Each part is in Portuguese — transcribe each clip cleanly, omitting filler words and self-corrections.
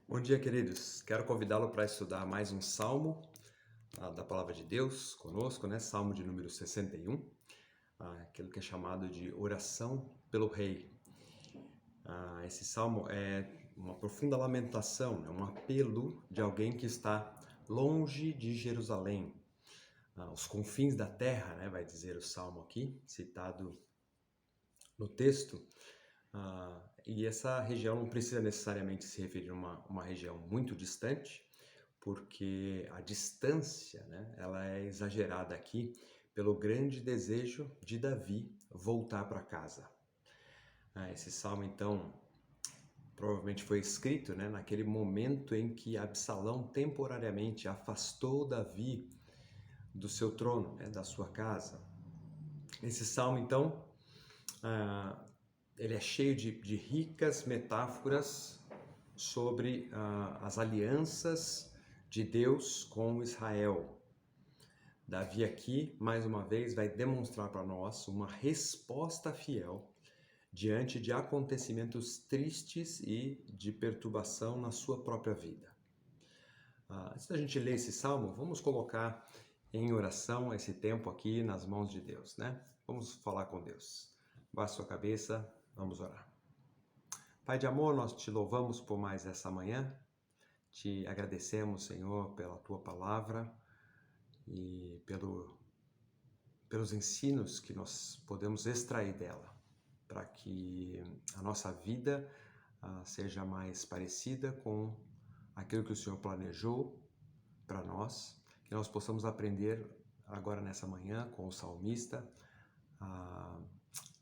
Bom dia, queridos. Quero convidá-lo para estudar mais um salmo da Palavra de Deus conosco, né? Salmo de número 61, aquilo que é chamado de oração pelo rei. Esse salmo é uma profunda lamentação, é um apelo de alguém que está longe de Jerusalém, aos confins da terra, né? Vai dizer o salmo aqui, citado no texto. E essa região não precisa necessariamente se referir a uma região muito distante, porque a distância, né, ela é exagerada aqui pelo grande desejo de Davi voltar para casa. Esse salmo, então, provavelmente foi escrito, né, naquele momento em que Absalão temporariamente afastou Davi do seu trono, né, da sua casa. Esse salmo, então, ele é cheio de ricas metáforas sobre as alianças de Deus com Israel. Davi aqui, mais uma vez, vai demonstrar para nós uma resposta fiel diante de acontecimentos tristes e de perturbação na sua própria vida. Antes da gente ler esse salmo, vamos colocar em oração esse tempo aqui nas mãos de Deus, né? Vamos falar com Deus. Baixe sua cabeça, vamos orar. Pai de amor, nós te louvamos por mais essa manhã, te agradecemos, Senhor, pela tua palavra e pelos ensinos que nós podemos extrair dela, para que a nossa vida seja mais parecida com aquilo que o Senhor planejou para nós, que nós possamos aprender agora nessa manhã com o salmista,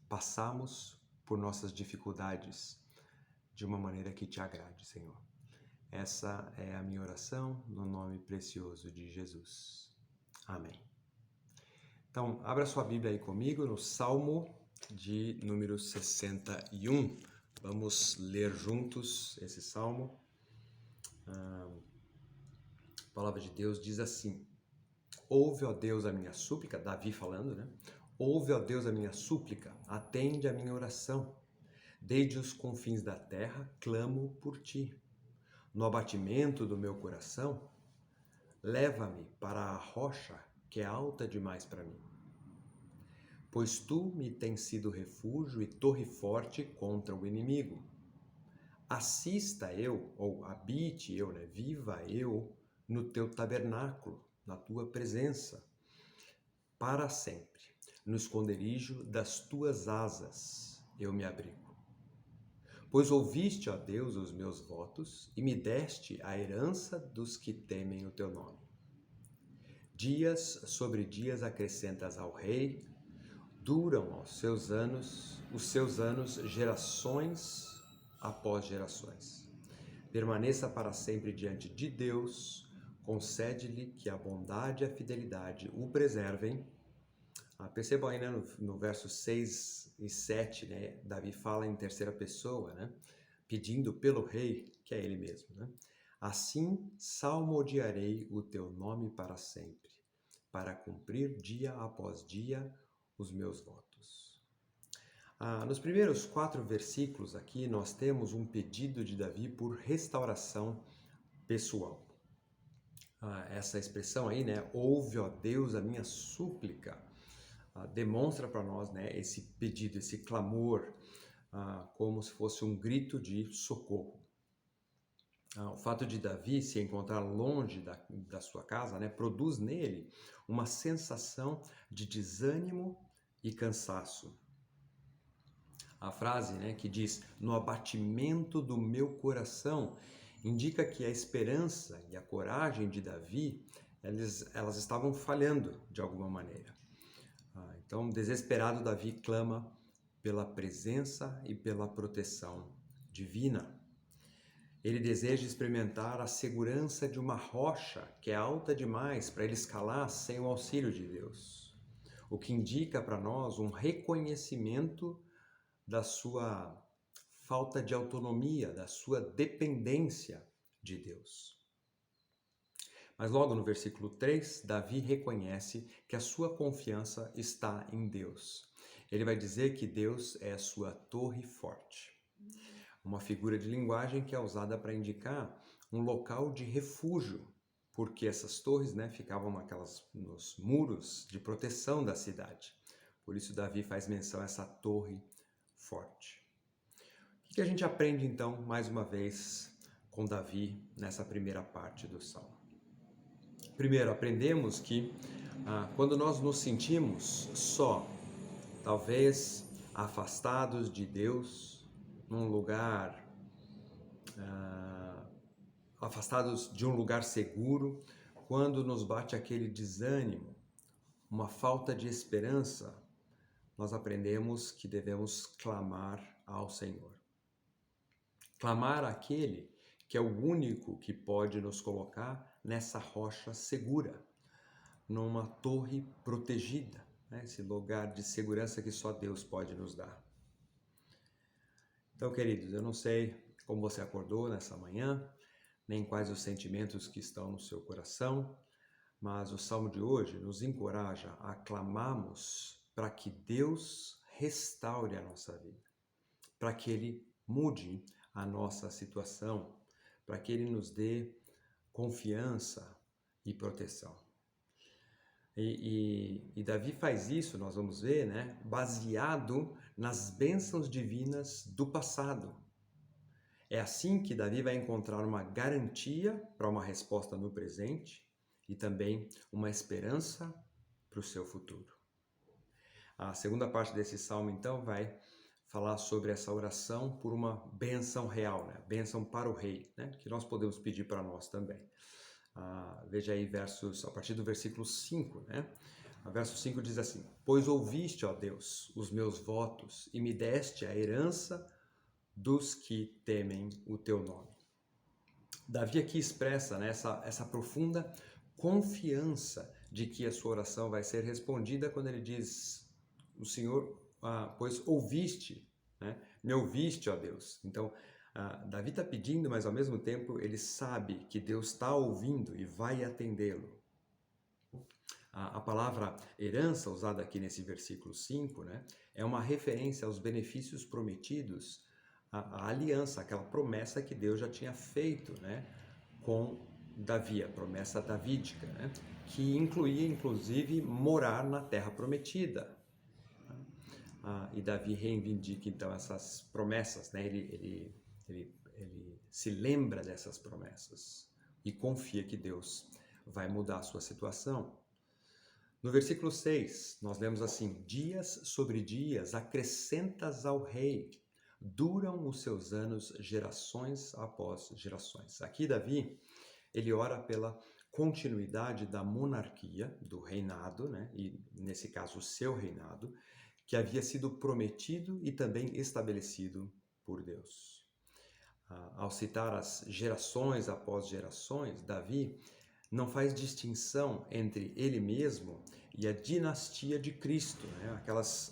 passamos por nossas dificuldades de uma maneira que te agrade, Senhor. Essa é a minha oração no nome precioso de Jesus. Amém. Então, abra sua Bíblia aí comigo no Salmo de número 61. Vamos ler juntos esse Salmo. A palavra de Deus diz assim: Ouve, ó Deus, a minha súplica, Davi falando, né? Ouve, ó Deus, a minha súplica, atende a minha oração. Desde os confins da terra, clamo por ti. No abatimento do meu coração, leva-me para a rocha que é alta demais para mim. Pois tu me tens sido refúgio e torre forte contra o inimigo. Assista eu, ou habite eu, né? Viva eu no teu tabernáculo, na tua presença, para sempre. No esconderijo das tuas asas eu me abrigo. Pois ouviste, ó Deus, os meus votos e me deste a herança dos que temem o teu nome. Dias sobre dias acrescentas ao rei, duram os seus anos gerações após gerações. Permaneça para sempre diante de Deus, concede-lhe que a bondade e a fidelidade o preservem. Percebam aí, né, no versos 6 e 7, né, Davi fala em terceira pessoa, né, pedindo pelo rei, que é ele mesmo. Né? Assim salmodiarei o teu nome para sempre, para cumprir dia após dia os meus votos. Nos primeiros 4 versículos aqui, nós temos um pedido de Davi por restauração pessoal. Essa expressão aí, né, ouve, ó Deus, a minha súplica, demonstra para nós, né, esse pedido, esse clamor, como se fosse um grito de socorro. O fato de Davi se encontrar longe da sua casa, né, produz nele uma sensação de desânimo e cansaço. A frase, né, que diz, no abatimento do meu coração, indica que a esperança e a coragem de Davi, elas estavam falhando de alguma maneira. Então, desesperado, Davi clama pela presença e pela proteção divina. Ele deseja experimentar a segurança de uma rocha que é alta demais para ele escalar sem o auxílio de Deus, o que indica para nós um reconhecimento da sua falta de autonomia, da sua dependência de Deus. Mas logo no versículo 3, Davi reconhece que a sua confiança está em Deus. Ele vai dizer que Deus é a sua torre forte. uma figura de linguagem que é usada para indicar um local de refúgio, porque essas torres, né, ficavam nos muros de proteção da cidade. Por isso Davi faz menção a essa torre forte. O que a gente aprende então, mais uma vez, com Davi nessa primeira parte do Salmo? Primeiro, aprendemos que quando nós nos sentimos só, talvez afastados de Deus, num lugar, afastados de um lugar seguro, quando nos bate aquele desânimo, uma falta de esperança, nós aprendemos que devemos clamar ao Senhor. Clamar àquele que é o único que pode nos colocar nessa rocha segura, numa torre protegida, né? Esse lugar de segurança que só Deus pode nos dar. Então, queridos, eu não sei como você acordou nessa manhã, nem quais os sentimentos que estão no seu coração, mas o Salmo de hoje nos encoraja a clamarmos para que Deus restaure a nossa vida, para que Ele mude a nossa situação, para que Ele nos dê confiança e proteção. E Davi faz isso, nós vamos ver, né, baseado nas bênçãos divinas do passado. É assim que Davi vai encontrar uma garantia para uma resposta no presente e também uma esperança para o seu futuro. A segunda parte desse salmo, então, vai falar sobre essa oração por uma bênção real, né? Bênção para o rei, né? Que nós podemos pedir para nós também. Veja aí a partir do versículo 5, né? O verso 5 diz assim: Pois ouviste, ó Deus, os meus votos e me deste a herança dos que temem o teu nome. Davi aqui expressa, né, essa profunda confiança de que a sua oração vai ser respondida quando ele diz: o Senhor, pois ouviste, né? Me ouviste, ó Deus. Então, Davi está pedindo, mas ao mesmo tempo ele sabe que Deus está ouvindo e vai atendê-lo. A palavra herança, usada aqui nesse versículo 5, né, é uma referência aos benefícios prometidos, a aliança, aquela promessa que Deus já tinha feito, né, com Davi, a promessa davídica, né, que incluía inclusive morar na terra prometida. E Davi reivindica então essas promessas, né, ele se lembra dessas promessas e confia que Deus vai mudar a sua situação. No versículo 6, nós lemos assim: Dias sobre dias acrescentas ao rei, duram os seus anos gerações após gerações. Aqui Davi, ele ora pela continuidade da monarquia, do reinado, né? E nesse caso o seu reinado, que havia sido prometido e também estabelecido por Deus. Ao citar as gerações após gerações, Davi não faz distinção entre ele mesmo e a dinastia de Cristo, né?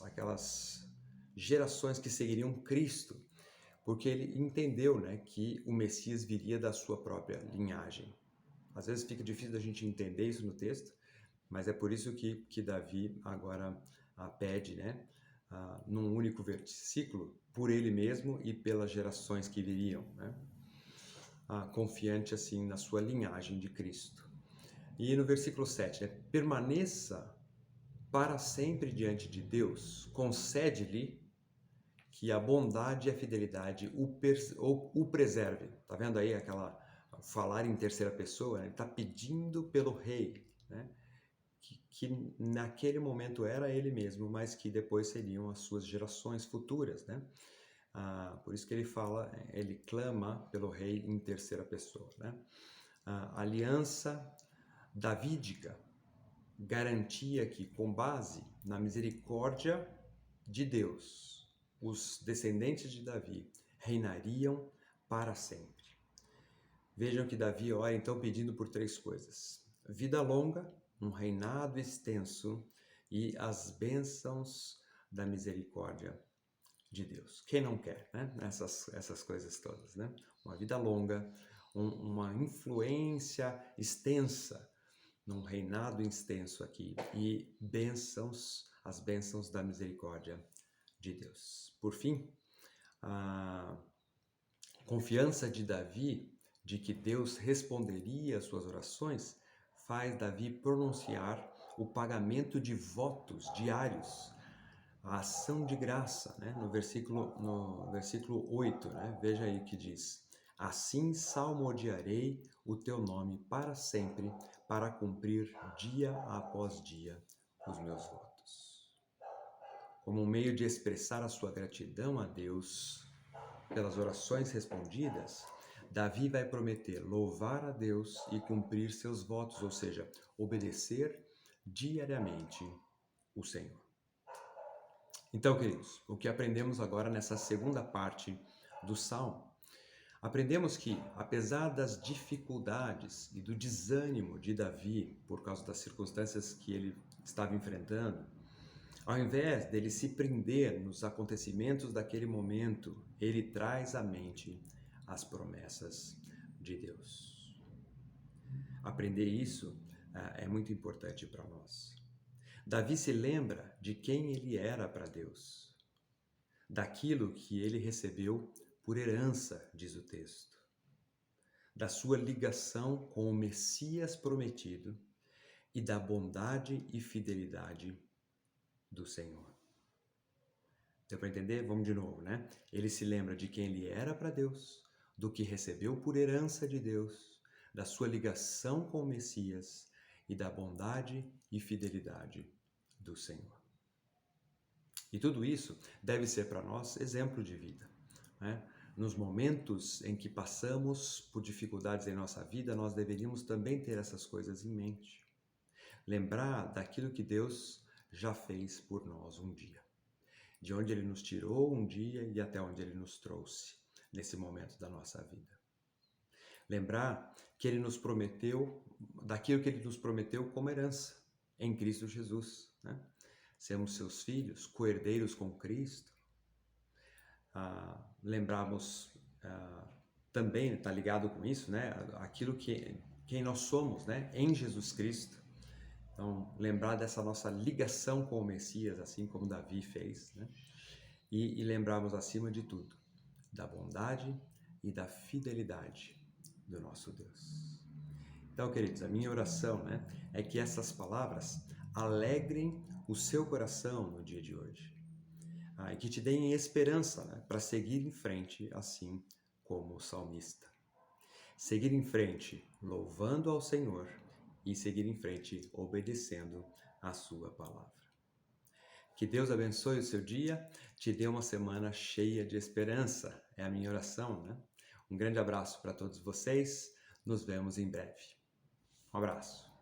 aquelas gerações que seguiriam Cristo, porque ele entendeu, né, que o Messias viria da sua própria linhagem. Às vezes fica difícil da gente entender isso no texto, mas é por isso que Davi agora pede, né, num único versículo, por ele mesmo e pelas gerações que viriam, né? Confiante assim na sua linhagem de Cristo. E no versículo 7, né, permaneça para sempre diante de Deus, concede-lhe que a bondade e a fidelidade o preserve. Tá vendo aí aquela falar em terceira pessoa? Né? Ele está pedindo pelo rei, né? Que naquele momento era ele mesmo, mas que depois seriam as suas gerações futuras, né? Por isso que ele fala, ele clama pelo rei em terceira pessoa, né? A aliança davídica garantia que, com base na misericórdia de Deus, os descendentes de Davi reinariam para sempre. Vejam que Davi ora então pedindo por três coisas: vida longa, um reinado extenso e as bênçãos da misericórdia de Deus. Quem não quer, né? Essas coisas todas, né? Uma vida longa, uma influência extensa, num reinado extenso aqui, e as bênçãos da misericórdia de Deus. Por fim, Confiança de Davi de que Deus responderia às suas orações faz Davi pronunciar o pagamento de votos diários, a ação de graça, né? No versículo 8, né? Veja aí que diz: Assim salmodiarei o teu nome para sempre, para cumprir dia após dia os meus votos. Como um meio de expressar a sua gratidão a Deus pelas orações respondidas, Davi vai prometer louvar a Deus e cumprir seus votos, ou seja, obedecer diariamente o Senhor. Então, queridos, o que aprendemos agora nessa segunda parte do Salmo? Aprendemos que, apesar das dificuldades e do desânimo de Davi por causa das circunstâncias que ele estava enfrentando, ao invés dele se prender nos acontecimentos daquele momento, ele traz à mente as promessas de Deus. Aprender isso é muito importante para nós. Davi se lembra de quem ele era para Deus, daquilo que ele recebeu por herança, diz o texto, da sua ligação com o Messias prometido e da bondade e fidelidade do Senhor. Deu para entender? Vamos de novo, né? Ele se lembra de quem ele era para Deus, do que recebeu por herança de Deus, da sua ligação com o Messias e da bondade e fidelidade do Senhor. E tudo isso deve ser para nós exemplo de vida, né? Nos momentos em que passamos por dificuldades em nossa vida, nós deveríamos também ter essas coisas em mente. Lembrar daquilo que Deus já fez por nós um dia, de onde Ele nos tirou um dia e até onde Ele nos trouxe nesse momento da nossa vida. Lembrar que Ele nos prometeu, daquilo que Ele nos prometeu como herança em Cristo Jesus, né? Sermos seus filhos, co-herdeiros com Cristo. Lembrarmos também, está ligado com isso, né? Aquilo que quem nós somos, né? Em Jesus Cristo. Então, lembrar dessa nossa ligação com o Messias, assim como Davi fez, né? E lembrarmos, acima de tudo, da bondade e da fidelidade do nosso Deus. Então, queridos, a minha oração, né, é que essas palavras alegrem o seu coração no dia de hoje. E que te deem esperança, né, para seguir em frente, assim como o salmista. Seguir em frente louvando ao Senhor e seguir em frente obedecendo a sua palavra. Que Deus abençoe o seu dia, te dê uma semana cheia de esperança. É a minha oração, né? Um grande abraço para todos vocês. Nos vemos em breve. Um abraço.